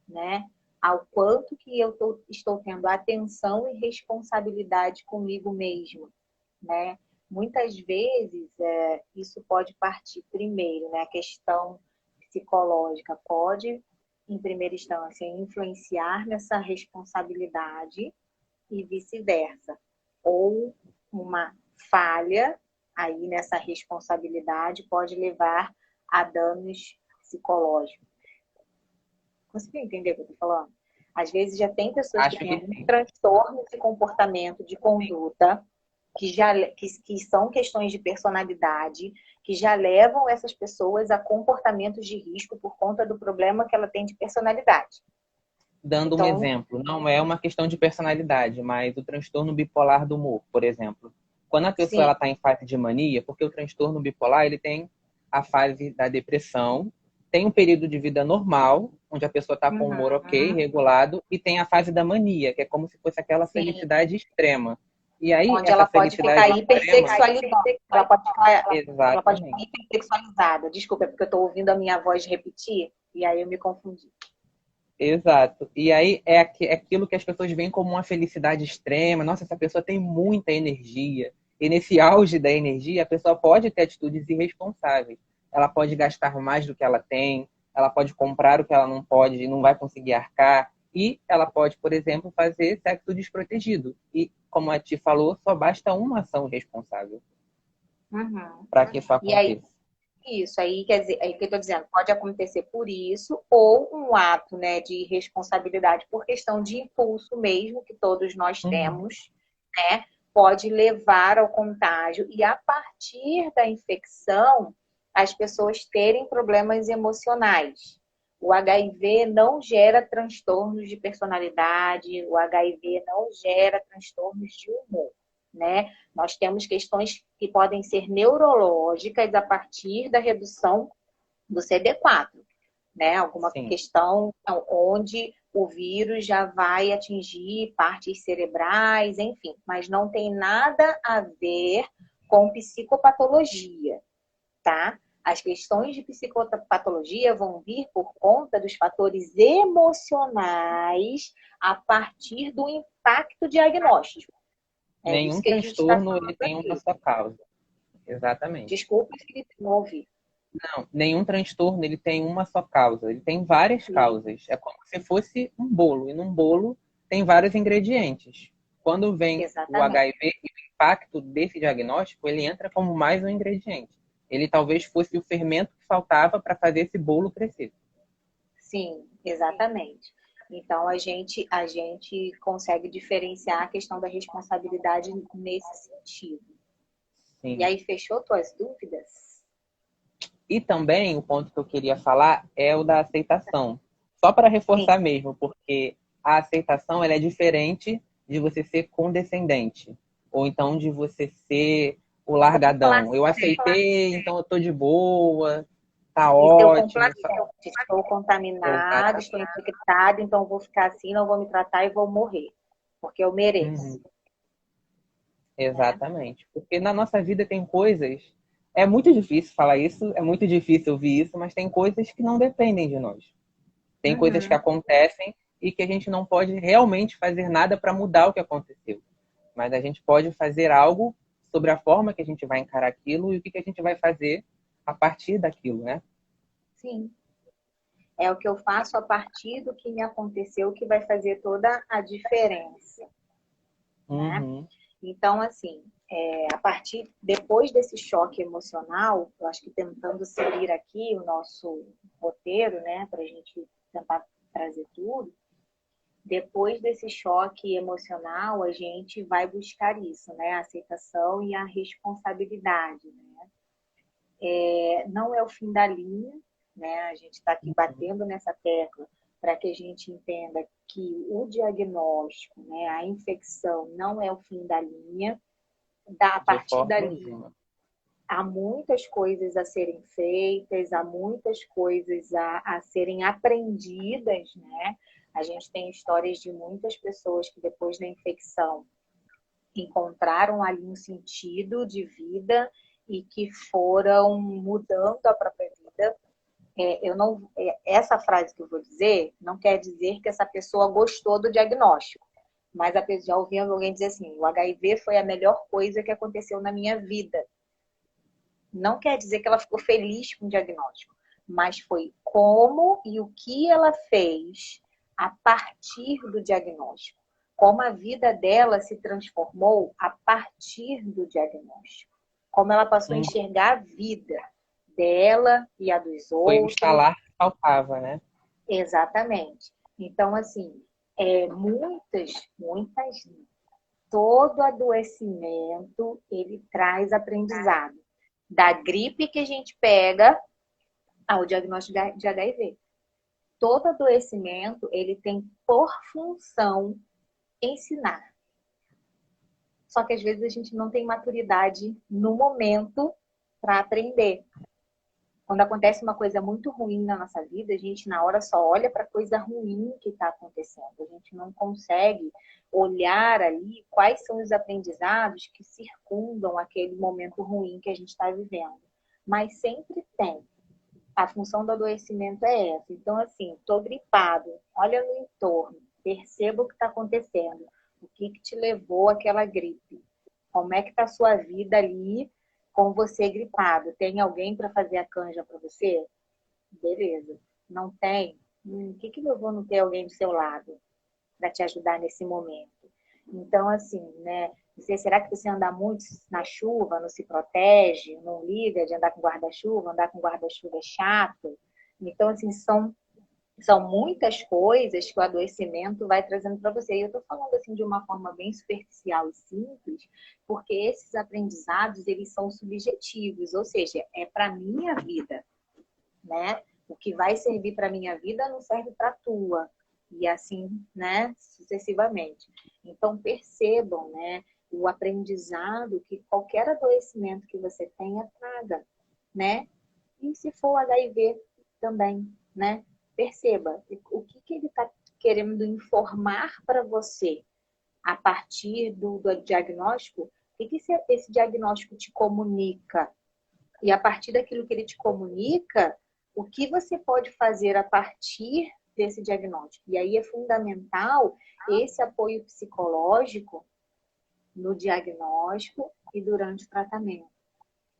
né? ao quanto que eu estou tendo atenção e responsabilidade comigo mesmo, né? Muitas vezes, isso pode partir primeiro, né? A questão psicológica pode, em primeira instância, influenciar nessa responsabilidade e vice-versa. Ou uma falha aí nessa responsabilidade pode levar a danos psicológicos. Conseguiu entender o que eu estou falando? Às vezes já tem pessoas que Acho têm que algum sim. transtorno de comportamento, de conduta, que são questões de personalidade, que já levam essas pessoas a comportamentos de risco por conta do problema que ela tem de personalidade. Dando um Então, exemplo, não é uma questão de personalidade, mas o transtorno bipolar do humor, por exemplo. Quando a pessoa sim. está em fase de mania, porque o transtorno bipolar ele tem a fase da depressão, tem um período de vida normal, onde a pessoa está com o humor ok, Uhum, regulado, e tem a fase da mania, que é como se fosse aquela sim. felicidade extrema. E aí, Onde essa ela pode ficar felicidade extrema, hipersexualizada. Ela pode ficar exatamente. hipersexualizada. Desculpa, é porque eu estou ouvindo a minha voz repetir e aí eu me confundi. Exato. E aí é aquilo que as pessoas veem como uma felicidade extrema. Nossa, essa pessoa tem muita energia. E nesse auge da energia, a pessoa pode ter atitudes irresponsáveis. Ela pode gastar mais do que ela tem, ela pode comprar o que ela não pode e não vai conseguir arcar. E ela pode, por exemplo, fazer sexo desprotegido. E, como a Ti falou, só basta uma ação responsável Uhum. para que isso E aí, aconteça. isso aí quer dizer, aí que eu estou dizendo, pode acontecer por isso, ou um ato, né, de responsabilidade por questão de impulso mesmo, que todos nós Uhum. temos, né, pode levar ao contágio e a partir da infecção as pessoas terem problemas emocionais. O HIV não gera transtornos de personalidade, o HIV não gera transtornos de humor, né? Nós temos questões que podem ser neurológicas a partir da redução do CD4, né? Alguma Sim. questão onde o vírus já vai atingir partes cerebrais, enfim, mas não tem nada a ver com psicopatologia, tá? As questões de psicopatologia vão vir por conta dos fatores emocionais a partir do impacto diagnóstico. É disso Nenhum que a gente está transtorno falando ele tem uma aqui. só causa. Exatamente. Desculpa, Felipe, não ouvi. Não, nenhum transtorno ele tem uma só causa, ele tem várias causas. É como se fosse um bolo, e num bolo tem vários ingredientes. Quando vem o Exatamente. HIV e o impacto desse diagnóstico, ele entra como mais um ingrediente. Ele talvez fosse o fermento que faltava para fazer esse bolo crescer. Sim, exatamente. Então a gente consegue diferenciar a questão da responsabilidade nesse sentido. E Sim. aí, fechou tuas dúvidas? E também o ponto que eu queria falar é o da aceitação. Só para Sim. reforçar mesmo, porque a aceitação ela é diferente de você ser condescendente, ou então de você ser o largadão. Eu aceitei, então eu tô de boa, tá E ser o ótimo. complacente. Estou contaminado, estou Exatamente. infectado, então vou ficar assim, não vou me tratar e vou morrer. Porque eu mereço. Uhum. Né? Exatamente. Porque na nossa vida tem coisas. É muito difícil falar isso, é muito difícil ouvir isso, mas tem coisas que não dependem de nós. Tem coisas que Uhum. acontecem e que a gente não pode realmente fazer nada para mudar o que aconteceu. Mas a gente pode fazer algo sobre a forma que a gente vai encarar aquilo e o que a gente vai fazer a partir daquilo, né? Sim. É o que eu faço a partir do que me aconteceu que vai fazer toda a diferença, né? Uhum. Então, assim, a partir depois desse choque emocional, eu acho que tentando seguir aqui o nosso roteiro, né, para a gente tentar trazer tudo. Depois desse choque emocional, a gente vai buscar isso, né, a aceitação e a responsabilidade, né? Não é o fim da linha, né? A gente está aqui batendo nessa tecla para que a gente entenda que o diagnóstico, né, a infecção não é o fim da linha. A De partir forma dali, alguma. há muitas coisas a serem feitas, há muitas coisas a serem aprendidas, né? A gente tem histórias de muitas pessoas que depois da infecção encontraram ali um sentido de vida e que foram mudando a própria vida. eu não, essa frase que eu vou dizer não quer dizer que essa pessoa gostou do diagnóstico. Mas já ouvi alguém dizer assim, o HIV foi a melhor coisa que aconteceu na minha vida. Não quer dizer que ela ficou feliz com o diagnóstico, mas foi como e o que ela fez a partir do diagnóstico. Como a vida dela se transformou a partir do diagnóstico. Como ela passou a enxergar a vida dela e a dos Foi o outros. estalar que faltava, né? Exatamente. Então, assim, todo adoecimento, ele traz aprendizado. Da gripe que a gente pega ao diagnóstico de HIV. Todo adoecimento, ele tem por função ensinar. Só que às vezes a gente não tem maturidade no momento para aprender. Quando acontece uma coisa muito ruim na nossa vida, a gente na hora só olha para a coisa ruim que está acontecendo. A gente não consegue olhar ali quais são os aprendizados que circundam aquele momento ruim que a gente está vivendo. Mas sempre tem. A função do adoecimento é essa. Então, assim, estou gripado, olha no entorno, perceba o que está acontecendo. O que te levou àquela gripe? Como é que está a sua vida ali com você gripado? Tem alguém para fazer a canja para você? Beleza. Não tem? O que levou a não ter alguém do seu lado para te ajudar nesse momento? Então, assim, né? Será que você anda muito na chuva, não se protege, não liga de andar com guarda-chuva? Andar com guarda-chuva é chato. Então, assim, são muitas coisas que o adoecimento vai trazendo para você. E eu estou falando assim de uma forma bem superficial e simples, porque esses aprendizados, eles são subjetivos, ou seja, é para minha vida, né? O que vai servir para minha vida não serve para a tua. E assim, né, sucessivamente. Então, percebam, né, o aprendizado que qualquer adoecimento que você tenha traga, né? E se for HIV também, né? Perceba o que ele está querendo informar para você a partir do diagnóstico. O que esse diagnóstico te comunica? E a partir daquilo que ele te comunica, o que você pode fazer a partir desse diagnóstico? E aí é fundamental esse apoio psicológico no diagnóstico e durante o tratamento.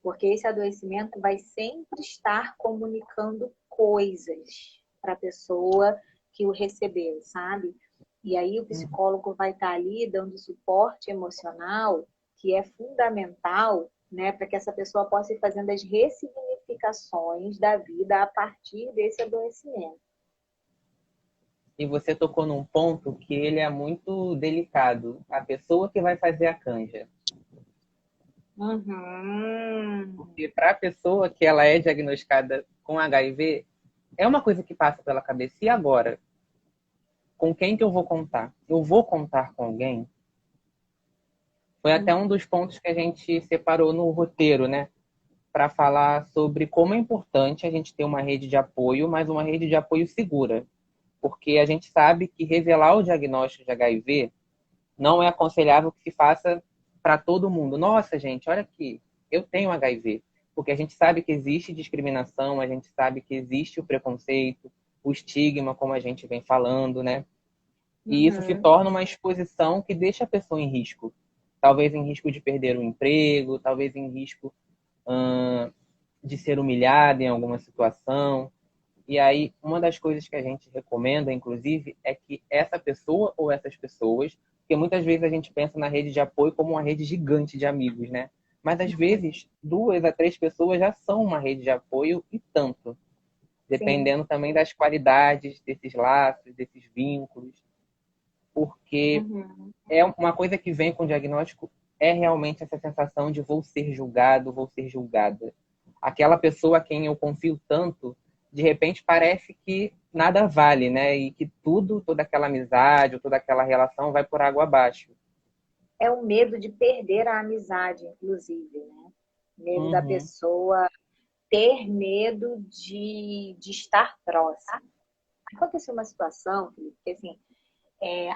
Porque esse adoecimento vai sempre estar comunicando coisas para a pessoa que o recebeu, sabe? E aí o psicólogo vai estar ali dando suporte emocional, que é fundamental, né, para que essa pessoa possa ir fazendo as ressignificações da vida a partir desse adoecimento. E você tocou num ponto que ele é muito delicado. A pessoa que vai fazer a canja. Porque para a pessoa que ela é diagnosticada com HIV, é uma coisa que passa pela cabeça. E agora? Com quem que eu vou contar? Eu vou contar com alguém? Foi até um dos pontos que a gente separou no roteiro, né? Para falar sobre como é importante a gente ter uma rede de apoio, mas uma rede de apoio segura. Porque a gente sabe que revelar o diagnóstico de HIV não é aconselhável que se faça para todo mundo. Nossa, gente, olha aqui, eu tenho HIV. Porque a gente sabe que existe discriminação, a gente sabe que existe o preconceito, o estigma, como a gente vem falando, né? E isso se torna uma exposição que deixa a pessoa em risco. Talvez em risco de perder o emprego, talvez em risco de ser humilhada em alguma situação. E aí, uma das coisas que a gente recomenda, inclusive, é que essa pessoa ou essas pessoas, porque muitas vezes a gente pensa na rede de apoio como uma rede gigante de amigos, né? Mas às vezes, 2 a 3 pessoas já são uma rede de apoio e tanto. Dependendo também das qualidades desses laços, desses vínculos. Porque é uma coisa que vem com o diagnóstico é realmente essa sensação de vou ser julgado, vou ser julgada. Aquela pessoa a quem eu confio tanto, de repente parece que nada vale, né? E que tudo, toda aquela amizade, ou toda aquela relação vai por água abaixo. É o medo de perder a amizade, inclusive, né? Medo da pessoa ter medo de estar próximo. Aconteceu uma situação, Felipe, que assim,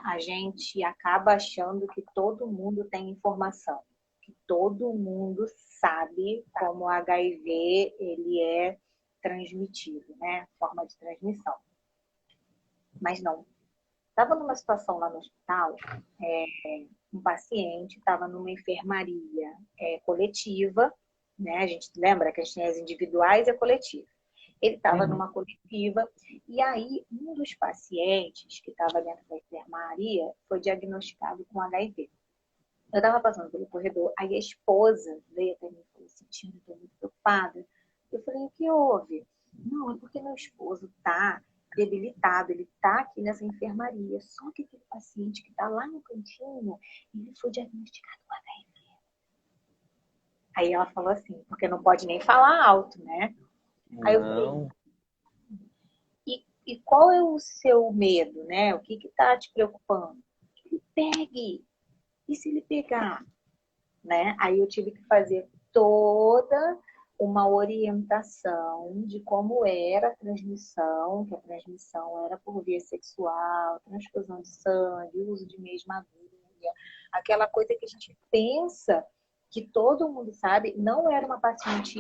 a gente acaba achando que todo mundo tem informação, que todo mundo sabe como o HIV ele é transmitido, né? Forma de transmissão. Mas não. Estava numa situação lá no hospital, um paciente estava numa enfermaria coletiva, né? A gente lembra que as tem as individuais e a coletiva. Ele estava numa coletiva e aí um dos pacientes que estava dentro da enfermaria foi diagnosticado com HIV. Eu estava passando pelo corredor, aí a esposa veio até mim e falou assim, tia, eu estou muito preocupada. Eu falei, o que houve? Não, é porque meu esposo está debilitado, ele está aqui nessa enfermaria. Só que aquele paciente que está lá no cantinho, ele foi diagnosticado com HIV. Aí ela falou assim, porque não pode nem falar alto, né? Aí eu falei, e qual é o seu medo, né? O que está te preocupando? Que ele pegue. E se ele pegar? Né? Aí eu tive que fazer toda uma orientação de como era a transmissão, que a transmissão era por via sexual, transfusão de sangue, uso de mesma agulha, aquela coisa que a gente pensa que todo mundo sabe, não era uma paciente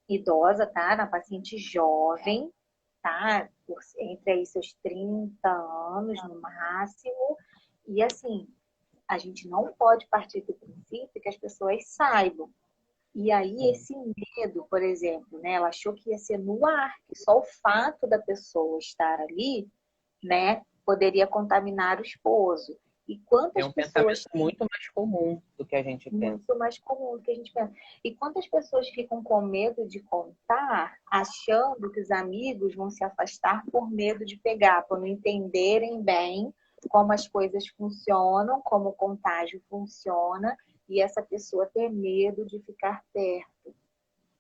idosa, tá? Era uma paciente jovem, tá? Entre aí seus 30 anos no máximo, e assim, a gente não pode partir do princípio que as pessoas saibam. E aí esse medo, por exemplo, né? Ela achou que ia ser no ar, que só o fato da pessoa estar ali, né, poderia contaminar o esposo. E quantas É um pessoas... pensamento muito mais comum do que a gente pensa. Muito mais comum do que a gente pensa. E quantas pessoas ficam com medo de contar, achando que os amigos vão se afastar por medo de pegar, por não entenderem bem como as coisas funcionam, como o contágio funciona, e essa pessoa ter medo de ficar perto,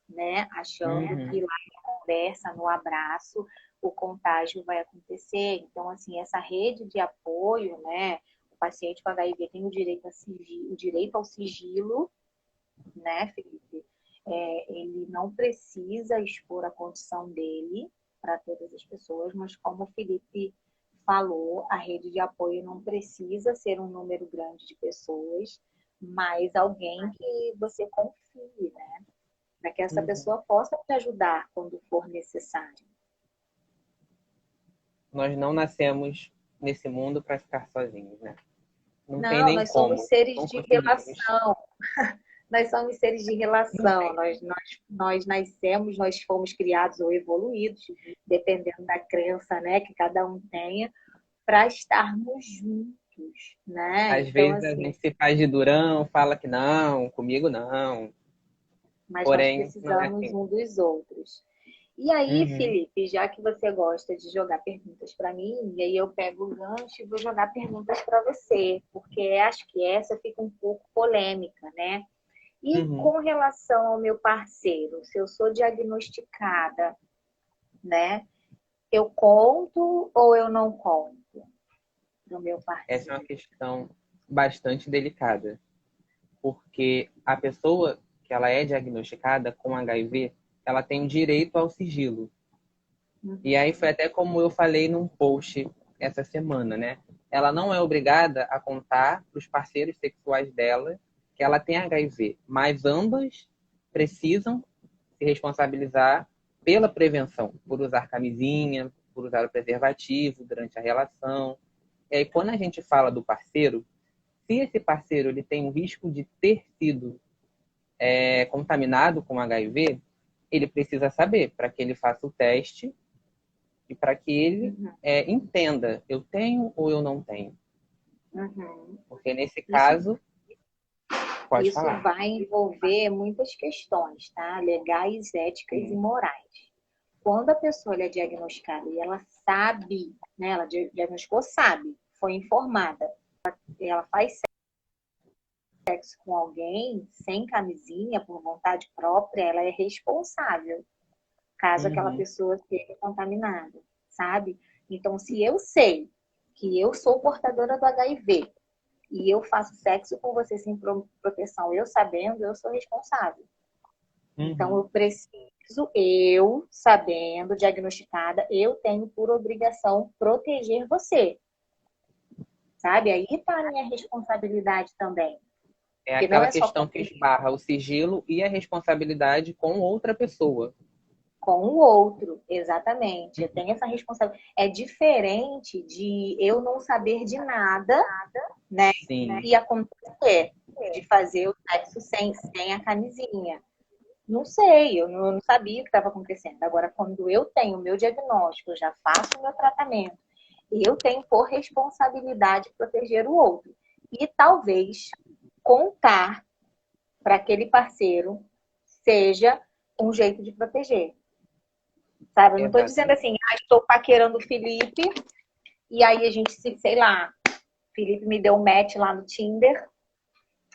né? Achando que lá na conversa, no abraço, o contágio vai acontecer. Então, assim, essa rede de apoio, né? O paciente com HIV tem o direito ao sigilo, né, Felipe? Ele não precisa expor a condição dele para todas as pessoas, mas como o Felipe falou, a rede de apoio não precisa ser um número grande de pessoas, mas alguém que você confie, né? Para que essa pessoa possa te ajudar quando for necessário. Nós não nascemos nesse mundo para ficar sozinhos, né? Não tem Não, nem nós como. somos seres Não de conseguimos. relação. Nós somos seres de relação. Nós nascemos, nós fomos criados ou evoluídos, dependendo da crença, né, que cada um tenha, para estarmos juntos, né? Às Então, vezes a assim, gente se faz de durão, fala que não, comigo não. mas nós Porém, não é precisamos assim. um dos outros. E aí, Felipe, já que você gosta de jogar perguntas para mim, e aí eu pego o gancho e vou jogar perguntas para você, porque acho que essa fica um pouco polêmica, né? E com relação ao meu parceiro, se eu sou diagnosticada, né? Eu conto ou eu não conto do meu Essa é parceiro? uma questão bastante delicada, porque a pessoa que ela é diagnosticada com HIV, ela tem direito ao sigilo. E aí foi até como eu falei num post essa semana, né? Ela não é obrigada a contar para os parceiros sexuais dela que ela tem HIV, mas ambas precisam se responsabilizar pela prevenção, por usar camisinha, por usar o preservativo durante a relação. E aí, quando a gente fala do parceiro, se esse parceiro ele tem o risco de ter sido contaminado com HIV, ele precisa saber para que ele faça o teste e para que ele entenda, eu tenho ou eu não tenho. Porque nesse caso, pode Isso falar. vai envolver muitas questões, tá? Legais, éticas e morais. Quando a pessoa é diagnosticada e ela sabe, né? Ela diagnosticou, sabe, foi informada, ela faz sexo com alguém sem camisinha, por vontade própria, ela é responsável caso aquela pessoa seja contaminada, sabe? Então, se eu sei que eu sou portadora do HIV e eu faço sexo com você sem proteção, eu sabendo, eu sou responsável. Então, eu preciso, eu sabendo, diagnosticada, eu tenho por obrigação proteger você. Sabe? Aí está a minha responsabilidade também. É Porque não aquela é só questão que esbarra o sigilo e a responsabilidade com outra pessoa. Com o outro, exatamente. Eu tenho essa responsabilidade. É diferente de eu não saber de nada, né? Sim, E acontecer de fazer o sexo sem a camisinha. Não sei, eu não sabia o que estava acontecendo. Agora, quando eu tenho o meu diagnóstico, eu já faço o meu tratamento, eu tenho por responsabilidade proteger o outro. E talvez contar para aquele parceiro seja um jeito de proteger. Sabe? Eu não estou dizendo exatamente. assim, estou paquerando o Felipe, e aí a gente se, sei lá, Felipe me deu um match lá no Tinder,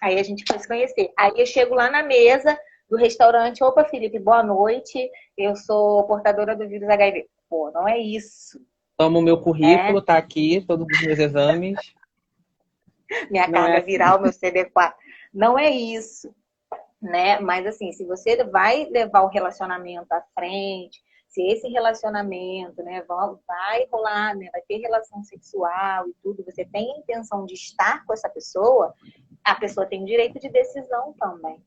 aí a gente foi se conhecer. Aí eu chego lá na mesa do restaurante, opa, Felipe, boa noite, eu sou portadora do vírus HIV. Pô, não é isso, Toma o meu né? currículo, tá aqui, todos os meus exames. Minha Não é carga assim. viral, meu CD4. Não é isso, né? Mas assim, se você vai levar o relacionamento à frente, se esse relacionamento, né, vai rolar, né, vai ter relação sexual e tudo, você tem a intenção de estar com essa pessoa, a pessoa tem direito de decisão também.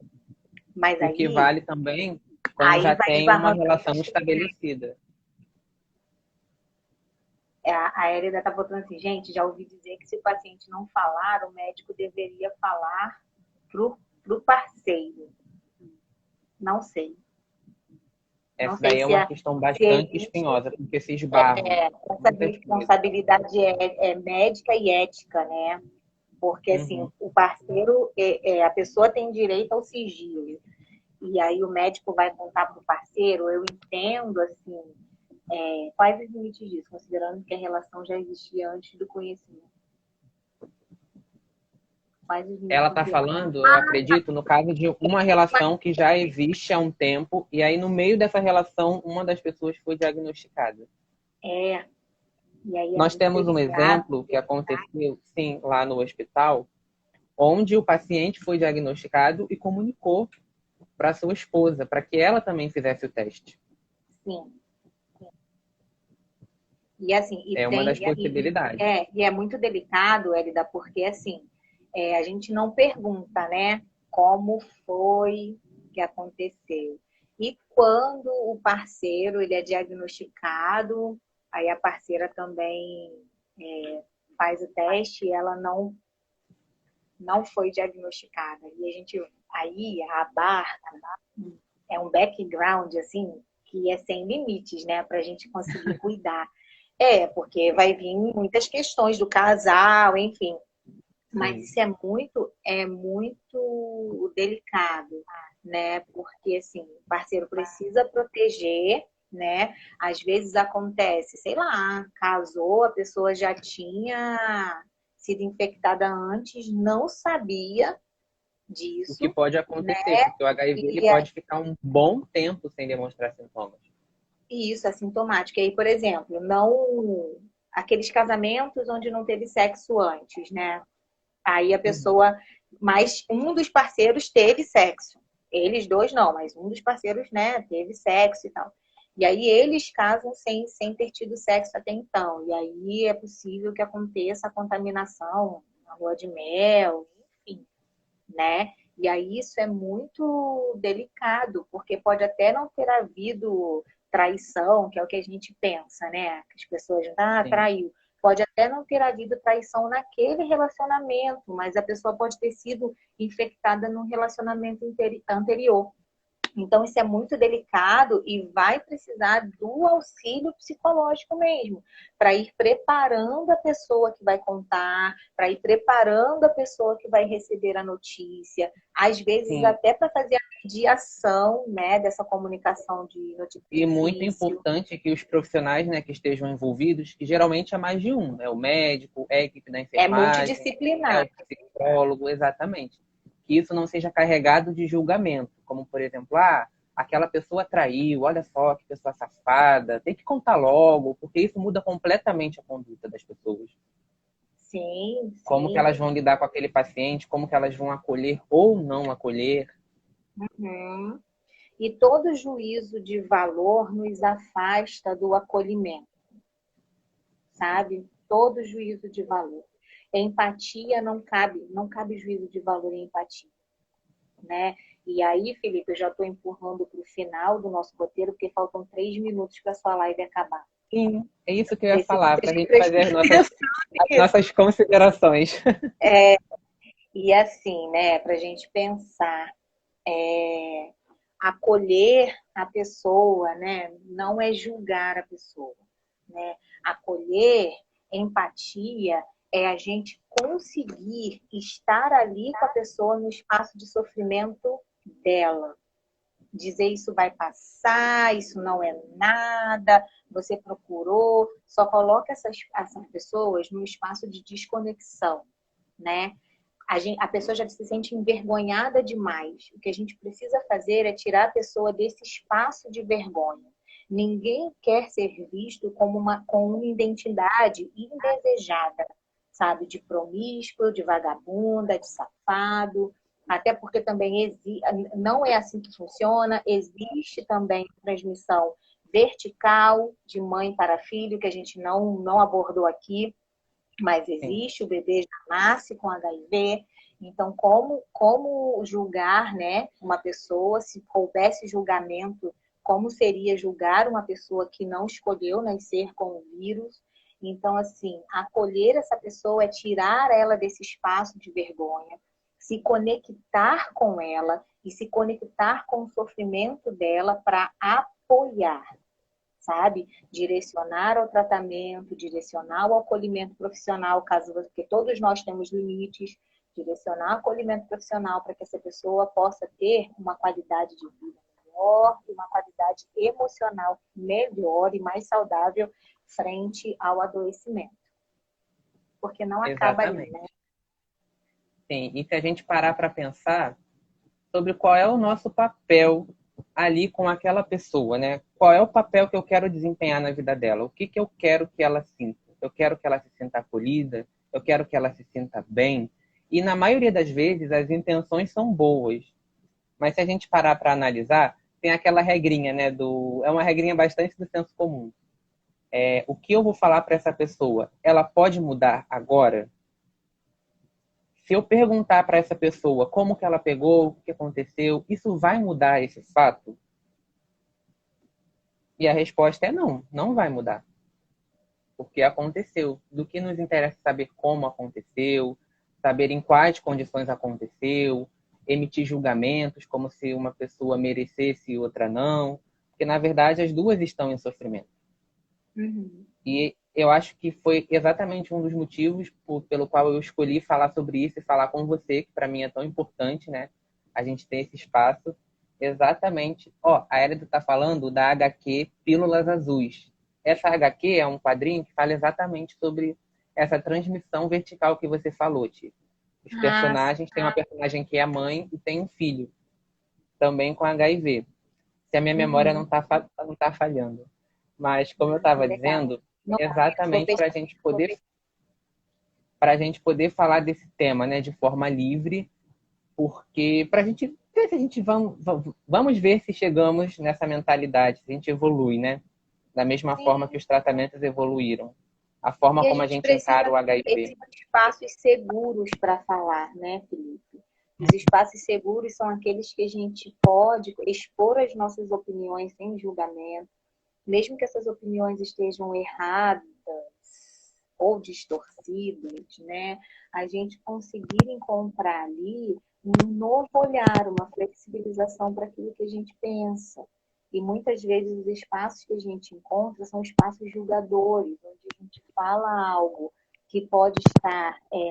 Mas O que aí, vale também quando aí já vai tem uma esbarrando. relação estabelecida. A Hérida tá botando assim, gente, já ouvi dizer que se o paciente não falar, o médico deveria falar pro parceiro. Não sei. Não Essa sei daí é se, uma questão se bastante existe espinhosa, porque se esbarram essa muitas coisas. responsabilidade é médica e ética, né? Porque assim, Uhum. o parceiro, a pessoa tem direito ao sigilo. E aí o médico vai contar para o parceiro, eu entendo assim, quais os limites disso, considerando que a relação já existia antes do conhecimento. Quais os Ela limites está disso? falando, eu acredito, no caso de uma relação que já existe há um tempo, e aí no meio dessa relação, uma das pessoas foi diagnosticada. É, e aí é Nós muito temos um delicado. exemplo que aconteceu, sim, lá no hospital, onde o paciente foi diagnosticado e comunicou para sua esposa, para que ela também fizesse o teste. Sim. E assim, É uma das possibilidades. e é muito delicado, Elida, porque assim, a gente não pergunta, né, como foi que aconteceu. E quando o parceiro ele é diagnosticado, aí a parceira também faz o teste e ela não foi diagnosticada. E a gente aí abarca é um background assim que é sem limites, né, para a gente conseguir cuidar. Porque vai vir muitas questões do casal, enfim. Mas Sim, isso é muito delicado, né? Porque assim, o parceiro precisa proteger, né? Às vezes acontece, sei lá, casou, a pessoa já tinha sido infectada antes, não sabia o que disso, pode né? acontecer, porque o HIV ele E pode ficar um bom tempo sem demonstrar sintomas. isso, assintomático. E aí, por exemplo, não aqueles casamentos onde não teve sexo antes, né? Aí a Uhum. pessoa, mas um dos parceiros teve sexo. Eles dois não, mas um dos parceiros, né, teve sexo e tal. E aí eles casam sem ter tido sexo até então. E aí é possível que aconteça a contaminação na lua de mel, enfim, né? E aí isso é muito delicado, porque pode até não ter havido traição, que é o que a gente pensa, né? Que as pessoas, Sim. traiu. Pode até não ter havido traição naquele relacionamento, mas a pessoa pode ter sido infectada no relacionamento anterior. Então, isso é muito delicado e vai precisar do auxílio psicológico mesmo, para ir preparando a pessoa que vai contar, para ir preparando a pessoa que vai receber a notícia, às vezes Sim. até para fazer a mediação, né, dessa comunicação de notícia E muito difícil. importante que os profissionais, né, que estejam envolvidos, que geralmente é mais de um, né? O médico, é a equipe da É enfermagem, é multidisciplinar. o psicólogo, exatamente. Que isso não seja carregado de julgamento, como por exemplo, aquela pessoa traiu, olha só que pessoa safada, tem que contar logo, porque isso muda completamente a conduta das pessoas. Sim, Como que sim. elas vão lidar com aquele paciente, como que elas vão acolher ou não acolher. Uhum. E todo juízo de valor nos afasta do acolhimento, sabe? Todo juízo de valor. Empatia não cabe juízo de valor em empatia, né? E aí, Felipe, eu já estou empurrando para o final do nosso roteiro, porque faltam 3 minutos para a sua live acabar. Sim, é isso que eu ia Porque se falar, você para a já gente prestou fazer as atenção nossas considerações. e assim, né, para a gente pensar, acolher a pessoa, né, não é julgar a pessoa, né? Acolher, empatia, é a gente conseguir estar ali com a pessoa no espaço de sofrimento dela. Dizer isso vai passar, isso não é nada, você procurou, só coloca essas pessoas num espaço de desconexão, né? A pessoa já se sente envergonhada demais. O que a gente precisa fazer é tirar a pessoa desse espaço de vergonha. Ninguém quer ser visto com uma identidade indesejada, sabe? De promíscuo, de vagabunda, de safado. Até porque também não é assim que funciona. Existe também transmissão vertical de mãe para filho, que a gente não abordou aqui, mas Sim, existe, o bebê já nasce com HIV. Então, como julgar, né, uma pessoa, se houvesse julgamento, como seria julgar uma pessoa que não escolheu nascer com o vírus? Então, assim, acolher essa pessoa é tirar ela desse espaço de vergonha, se conectar com ela e se conectar com o sofrimento dela para apoiar, sabe? Direcionar ao tratamento, direcionar ao acolhimento profissional, caso porque todos nós temos limites, direcionar ao acolhimento profissional para que essa pessoa possa ter uma qualidade de vida melhor e uma qualidade emocional melhor e mais saudável frente ao adoecimento. Porque não acaba ali, né? exatamente. Sim, e se a gente parar para pensar sobre qual é o nosso papel ali com aquela pessoa, né? Qual é o papel que eu quero desempenhar na vida dela? O que que eu quero que ela sinta? Eu quero que ela se sinta acolhida, eu quero que ela se sinta bem. E na maioria das vezes as intenções são boas, mas se a gente parar para analisar, tem aquela regrinha, né? É uma regrinha bastante do senso comum. O que eu vou falar para essa pessoa, ela pode mudar agora? Se eu perguntar para essa pessoa como que ela pegou, o que aconteceu, isso vai mudar esse fato? E a resposta é não, não vai mudar. Porque aconteceu. Do que nos interessa saber como aconteceu, saber em quais condições aconteceu, emitir julgamentos como se uma pessoa merecesse e outra não. Porque, na verdade, as duas estão em sofrimento. Uhum. E eu acho que foi exatamente um dos motivos pelo qual eu escolhi falar sobre isso e falar com você, que para mim é tão importante, né? A gente ter esse espaço. Exatamente. Ó, a Hélida está falando da HQ Pílulas Azuis. Essa HQ é um quadrinho que fala exatamente sobre essa transmissão vertical que você falou, Ti. Os Ah, personagens, tem uma personagem que é a mãe e tem um filho, também com HIV. Se a minha memória uhum. não tá falhando. Mas, como eu estava Legal. dizendo, Não, vou exatamente pesquisar. para a gente poder falar desse tema, né, de forma livre, porque para a gente ver se a gente vamos ver se chegamos nessa mentalidade, se a gente evolui, né, da mesma forma que Sim. os tratamentos evoluíram, a forma E a como a gente gente precisa encara o ter HIV. esses espaços seguros para falar, né, Felipe? Os espaços seguros são aqueles que a gente pode expor as nossas opiniões sem julgamento, mesmo que essas opiniões estejam erradas ou distorcidas, né? A gente conseguir encontrar ali um novo olhar, uma flexibilização para aquilo que a gente pensa. E muitas vezes os espaços que a gente encontra são espaços julgadores, onde a gente fala algo que pode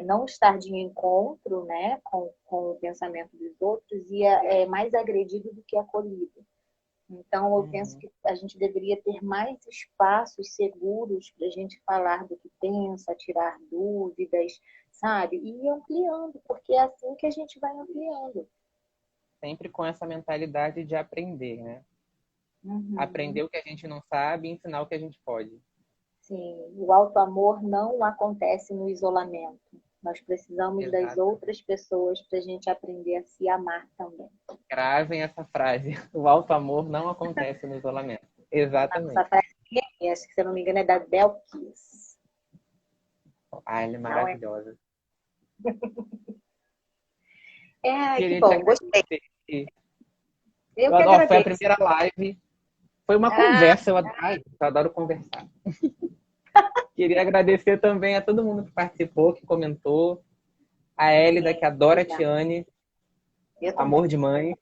não estar de encontro, né, com o pensamento dos outros e é mais agredido do que acolhido. Então, eu penso Uhum. que a gente deveria ter mais espaços seguros para a gente falar do que pensa, tirar dúvidas, sabe? E ir ampliando, porque é assim que a gente vai ampliando. Sempre com essa mentalidade de aprender, né? Aprender Uhum. o que a gente não sabe e ensinar o que a gente pode. Sim, o auto-amor não acontece no isolamento. Nós precisamos das Exato. outras pessoas para a gente aprender a se amar também. Gravem essa frase. O alto amor não acontece no isolamento. Essa Exatamente. frase, acho que se eu não me engano, é da Belkis. Ah, ela é Não é? maravilhosa. É, que Queria te bom, gostei. agradecer. Eu que Foi a agradeço. primeira live. Foi uma conversa, eu adoro conversar. Queria agradecer também a todo mundo que participou, que comentou. A Hélida, que adora a Tiane. Eu também. Amor de mãe.